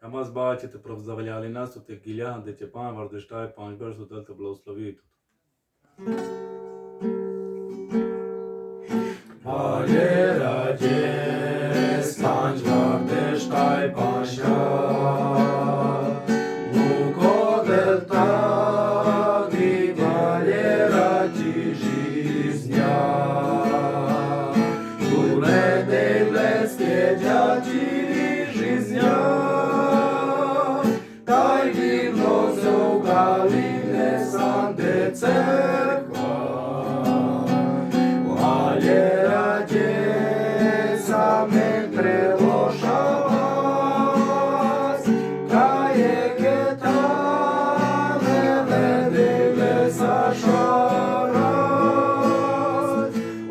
Камаз бачите, прозволяли нас, тут гіля, де те пан, вардештай, пан Берсу, дайте благословить. Valera des panj vardeshtai panja Luko delta di valera ti жизня Дуле дейлеске дяти жизня Тай вивно зогалине санде церква Valera des amen prelošavas Kaje ketanele dele sašaras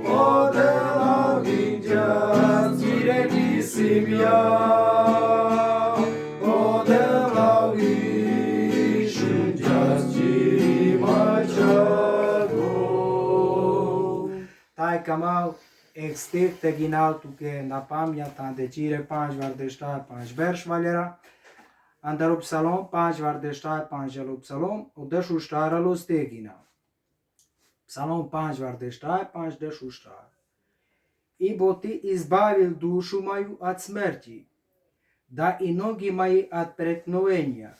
Odela vidjas diregi simja Odela višundjas dirimačago Taj kamal ekstek te ginal tuke na pamjat ande čire 5 vardeštaj 5 verš valjera. Andar psalom 5 vardeštaj 5 jelo psalom udešu štaralo ste ginal. Psalom 5 vardeštaj 5 dešu štar. Ибо ты избавил душу мою от смерти, да и ноги мои от преткновения,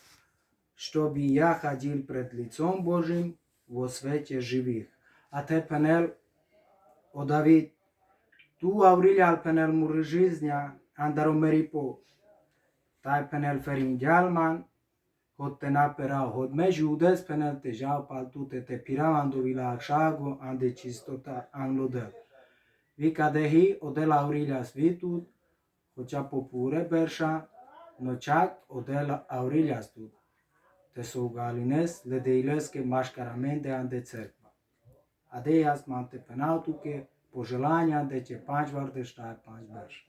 чтобы я ходил пред лицом Божьим во свете живых. А те пенел o David, tu aurileal penel murrijiznia andaro meripo, tai penel ferindialman, hot tenapera hot me judes penel te jau paltute te piramando vila akšago ande čistota anlodel. Vika dehi odel aurilias vitut, hoća popure berša, noćak odel aurilias tut. Te su galines le deileske maškaramende ande cerkva. Adejas mante penautuke, poželanja da će 5 vardeštaj 5 verš.